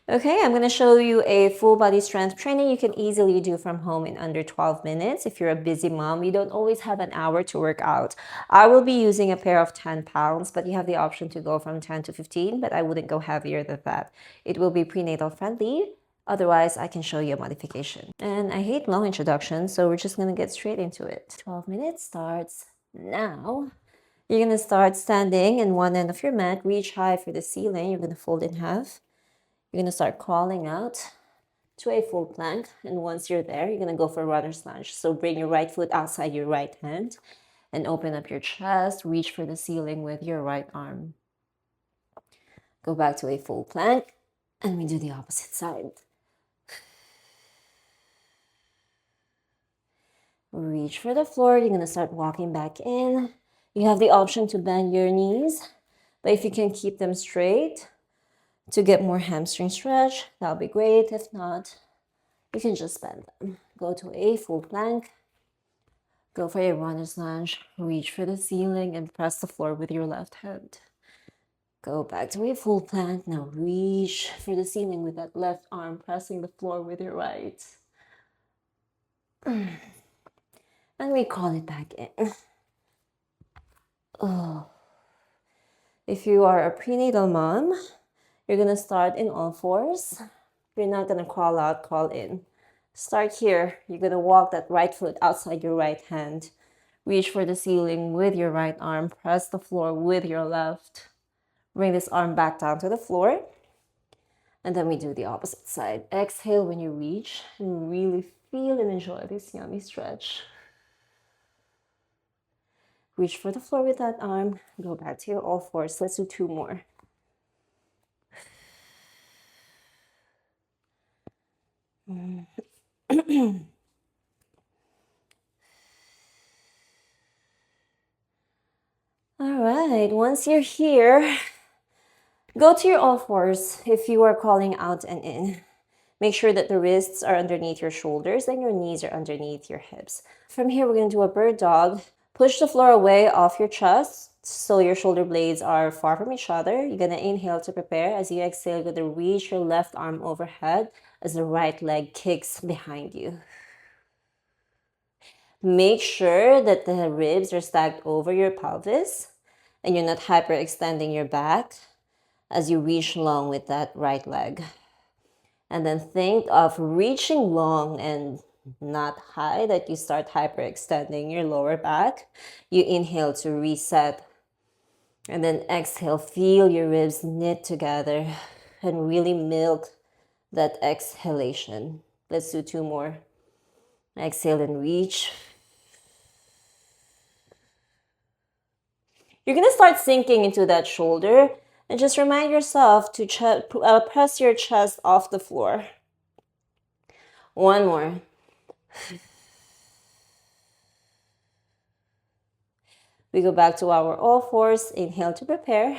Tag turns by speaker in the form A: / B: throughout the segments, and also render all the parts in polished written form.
A: Okay, I'm going to show you a full body strength training you can easily do from home in under 12 minutes. If you're a busy mom, you don't always have an hour to work out. I will be using a pair of 10 pounds, but you have the option to go from 10 to 15, but I wouldn't go heavier than that. It will be prenatal friendly. Otherwise, I can show you a modification. And I hate long introductions, so we're just going to get straight into it. 12 minutes starts now. You're going to start standing in one end of your mat, reach high for the ceiling. You're going to fold in half. You're going to start crawling out to a full plank. And once you're there, you're going to go for a runner's lunge. So bring your right foot outside your right hand and open up your chest. Reach for the ceiling with your right arm. Go back to a full plank. And we do the opposite side. Reach for the floor. You're going to start walking back in. You have the option to bend your knees. But if you can keep them straight, to get more hamstring stretch, that'll be great. If not, you can just bend them. Go to a full plank. Go for a runner's lunge. Reach for the ceiling and press the floor with your left hand. Go back to a full plank. Now reach for the ceiling with that left arm, pressing the floor with your right. And we call it back in. Oh. If you are a prenatal mom, you're going to start in all fours. You're not going to crawl out, crawl in. Start here. You're going to walk that right foot outside your right hand. Reach for the ceiling with your right arm. Press the floor with your left. Bring this arm back down to the floor. And then we do the opposite side. Exhale when you reach and really feel and enjoy this yummy stretch. Reach for the floor with that arm. Go back to your all fours. Let's do 2 more. All right, once you're here, go to your all fours if you are calling out and in. Make sure that the wrists are underneath your shoulders and your knees are underneath your hips. From here, we're going to do a bird dog. Push the floor away off your chest so your shoulder blades are far from each other. You're going to inhale to prepare. As you exhale, you're going to reach your left arm overhead as the right leg kicks behind you. Make sure that the ribs are stacked over your pelvis and you're not hyperextending your back as you reach long with that right leg. And then think of reaching long and not high, that you start hyperextending your lower back. You inhale to reset. And then exhale, feel your ribs knit together and really milk that exhalation. Let's do 2 more. Exhale and reach. You're going to start sinking into that shoulder and just remind yourself to press your chest off the floor. 1 more. We go back to our all fours. Inhale to prepare.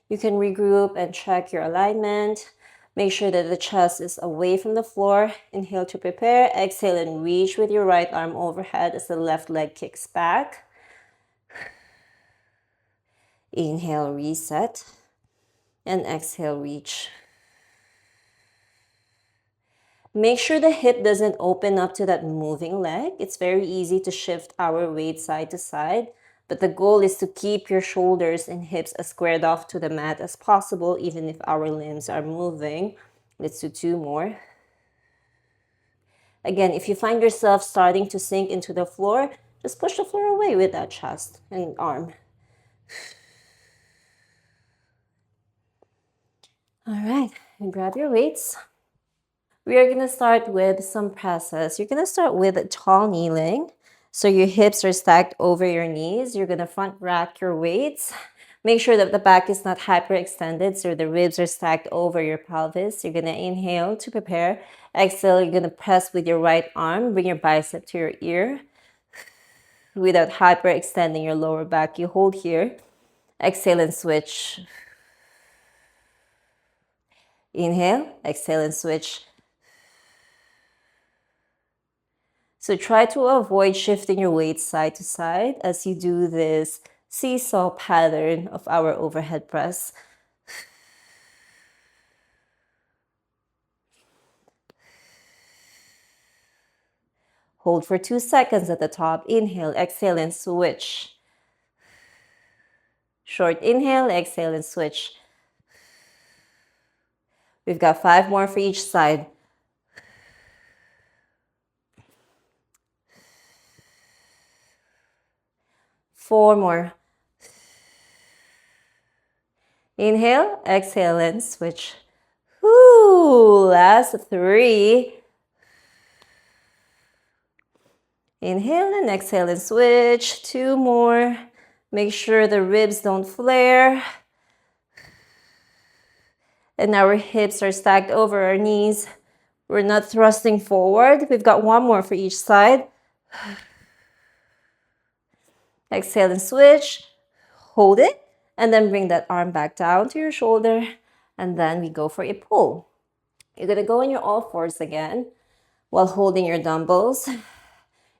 A: You can regroup and check your alignment. Make sure that the chest is away from the floor. Inhale to prepare. Exhale and reach with your right arm overhead as the left leg kicks back. Inhale, reset. And exhale, reach. Make sure the hip doesn't open up to that moving leg. It's very easy to shift our weight side to side, but the goal is to keep your shoulders and hips as squared off to the mat as possible, even if our limbs are moving. Let's do 2 more. Again, if you find yourself starting to sink into the floor, just push the floor away with that chest and arm. All right, and grab your weights. We are going to start with some presses. You're going to start with tall kneeling. So your hips are stacked over your knees. You're going to front rack your weights. Make sure that the back is not hyperextended, so the ribs are stacked over your pelvis. You're going to inhale to prepare. Exhale, you're going to press with your right arm. Bring your bicep to your ear. Without hyperextending your lower back, you hold here. Exhale and switch. Inhale, exhale and switch. So try to avoid shifting your weight side to side as you do this seesaw pattern of our overhead press. Hold for 2 seconds at the top. Inhale, exhale, and switch. Short inhale, exhale, and switch. We've got 5 more for each side. Four more. Inhale, exhale, and switch. Woo! Last 3. Inhale and exhale and switch. 2 more. Make sure the ribs don't flare. And our hips are stacked over our knees. We're not thrusting forward. We've got 1 more for each side. Exhale and switch. Hold it. And then bring that arm back down to your shoulder. And then we go for a pull. You're going to go on your all fours again while holding your dumbbells.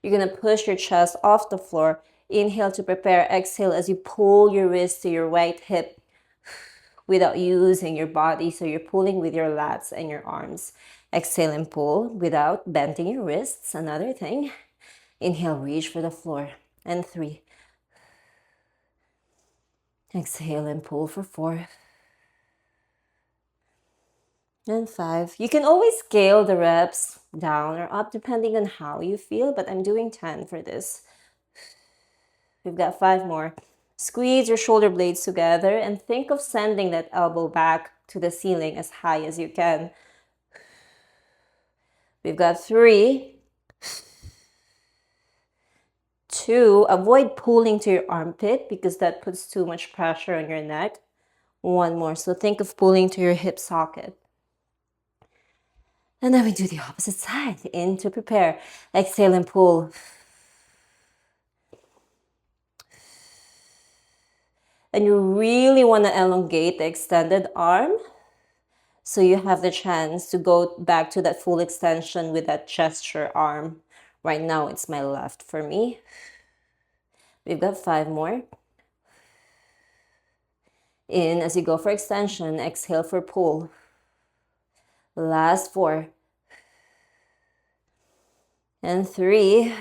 A: You're going to push your chest off the floor. Inhale to prepare. Exhale as you pull your wrist to your right hip without using your body. So you're pulling with your lats and your arms. Exhale and pull without bending your wrists. Another thing. Inhale, reach for the floor. And 3. Exhale and pull for 4. And 5. You can always scale the reps down or up depending on how you feel, but I'm doing 10 for this. We've got 5 more. Squeeze your shoulder blades together and think of sending that elbow back to the ceiling as high as you can. We've got 3. 2. Avoid pulling to your armpit because that puts too much pressure on your neck. 1 more. So think of pulling to your hip socket. And then we do the opposite side. In to prepare. Exhale and pull. And you really want to elongate the extended arm so you have the chance to go back to that full extension with that gesture arm. Right now, it's my left for me. We've got 5 more. In as you go for extension, exhale for pull. Last 4. And 3.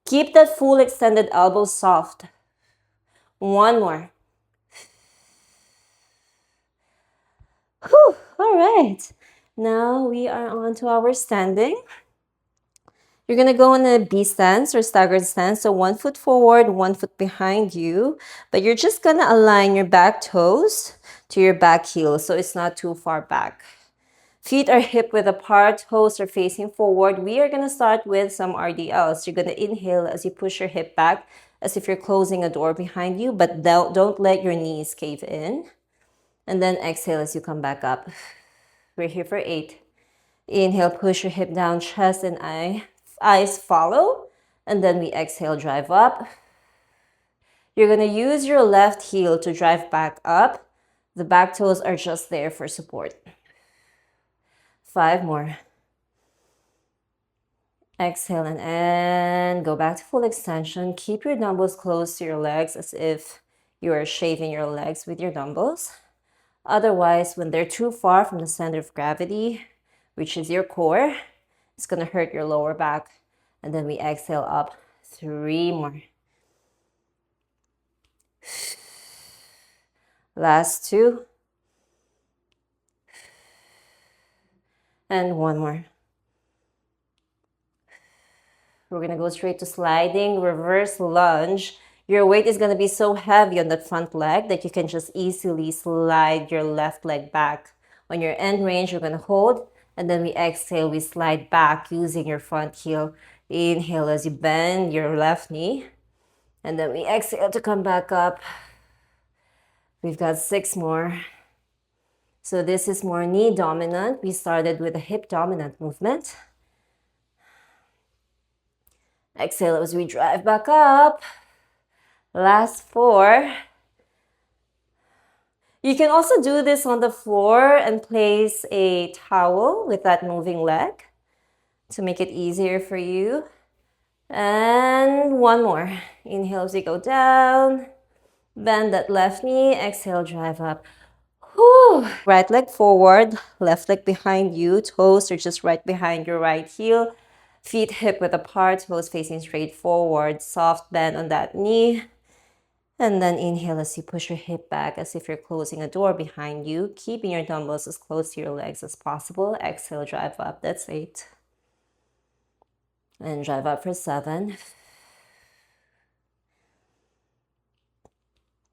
A: Keep that full extended elbow soft. 1 more. Whew, all right. Now we are on to our standing. You're going to go in a B stance or staggered stance. So 1 foot forward, 1 foot behind you. But you're just going to align your back toes to your back heel so it's not too far back. Feet are hip width apart, toes are facing forward. We are going to start with some RDLs. You're going to inhale as you push your hip back as if you're closing a door behind you, but don't let your knees cave in. And then exhale as you come back up. We're here for 8. Inhale, push your hip down, chest and eyes follow. And then we exhale, drive up. You're going to use your left heel to drive back up. The back toes are just there for support. 5 more. Exhale and go back to full extension. Keep your dumbbells close to your legs as if you are shaving your legs with your dumbbells. Otherwise, when they're too far from the center of gravity, which is your core, it's going to hurt your lower back. And then we exhale up. 3 more. Last 2. And 1 more. We're going to go straight to sliding reverse lunge. Your weight is going to be so heavy on that front leg that you can just easily slide your left leg back. On your end range, you're going to hold. And then we exhale, we slide back using your front heel. Inhale as you bend your left knee. And then we exhale to come back up. We've got 6 more. So this is more knee dominant. We started with a hip dominant movement. Exhale as we drive back up. Last 4. You can also do this on the floor and place a towel with that moving leg to make it easier for you. And 1 more. Inhale as you go down. Bend that left knee. Exhale, drive up. Whew. Right leg forward, left leg behind you. Toes are just right behind your right heel. Feet hip width apart, toes facing straight forward. Soft bend on that knee. And then inhale as you push your hip back as if you're closing a door behind you, keeping your dumbbells as close to your legs as possible. Exhale, drive up. That's 8. And drive up for 7.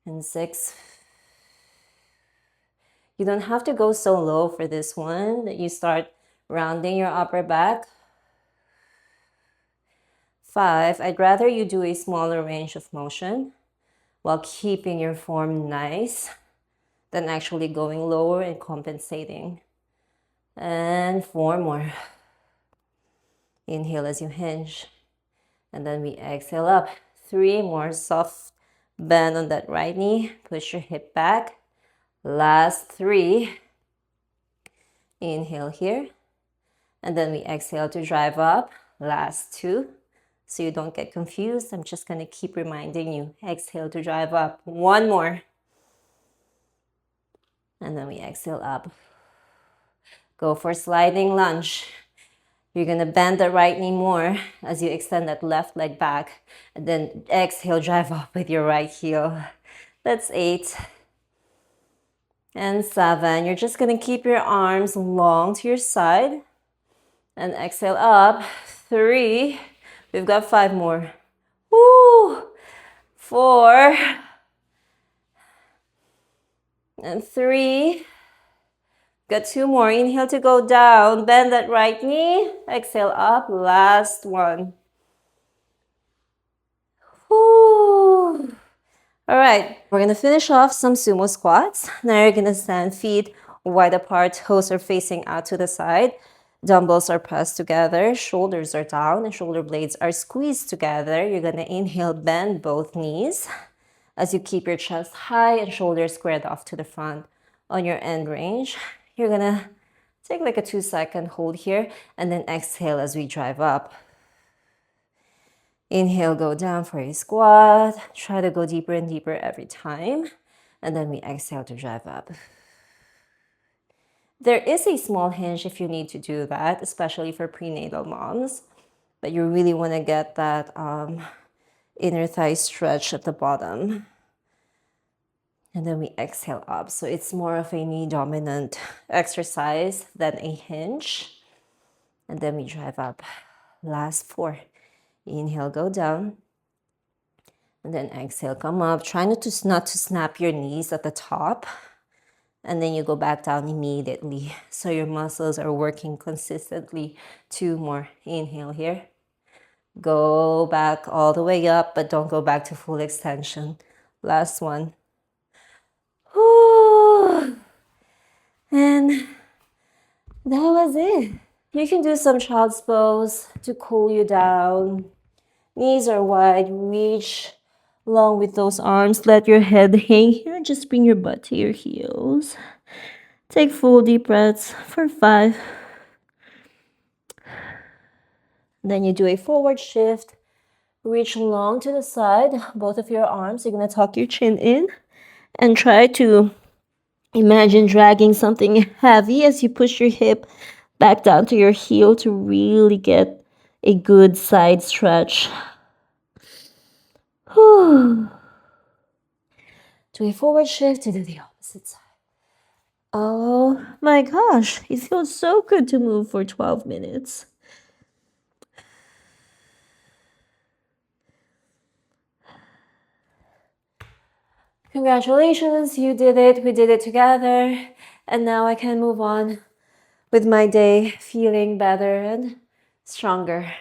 A: And 6. You don't have to go so low for this one that you start rounding your upper back. 5. I'd rather you do a smaller range of motion while keeping your form nice than actually going lower and compensating. And 4 more. Inhale as you hinge. And then we exhale up. 3 more. Soft bend on that right knee. Push your hip back. Last 3. Inhale here. And then we exhale to drive up. Last 2. So you don't get confused, I'm just going to keep reminding you. Exhale to drive up. 1 more. And then we exhale up. Go for sliding lunge. You're going to bend the right knee more as you extend that left leg back. And then exhale, drive up with your right heel. That's 8. And 7. You're just going to keep your arms long to your side. And exhale up. 3. We've got 5 more. Woo! 4. And 3. Got 2 more. Inhale to go down. Bend that right knee. Exhale up. Last 1. Woo! All right, we're going to finish off some sumo squats. Now you're going to stand feet wide apart. Toes are facing out to the side. Dumbbells are pressed together. Shoulders are down and shoulder blades are squeezed together. You're going to inhale, bend both knees as you keep your chest high and shoulders squared off to the front. On your end range, you're going to take like a 2-second hold here and then exhale as we drive up. Inhale, go down for a squat. Try to go deeper and deeper every time. And then we exhale to drive up. There is a small hinge if you need to do that, especially for prenatal moms. But you really want to get that inner thigh stretch at the bottom. And then we exhale up. So it's more of a knee dominant exercise than a hinge. And then we drive up. Last 4. Inhale, go down. And then exhale, come up. Try not to snap your knees at the top. And then you go back down immediately. So your muscles are working consistently. 2 more. Inhale here. Go back all the way up, but don't go back to full extension. Last 1. Whew. And that was it. You can do some child's pose to cool you down. Knees are wide, reach long with those arms. Let your head hang here. Just bring your butt to your heels. Take full deep breaths for 5. Then you do a forward shift. Reach long to the side. Both of your arms. You're going to tuck your chin in. And try to imagine dragging something heavy as you push your hip back down to your heel to really get a good side stretch. Whew. Do a forward shift to do the opposite side. Oh my gosh, it feels so good to move for 12 minutes. Congratulations, you did it. We did it together. And now I can move on with my day feeling better and stronger.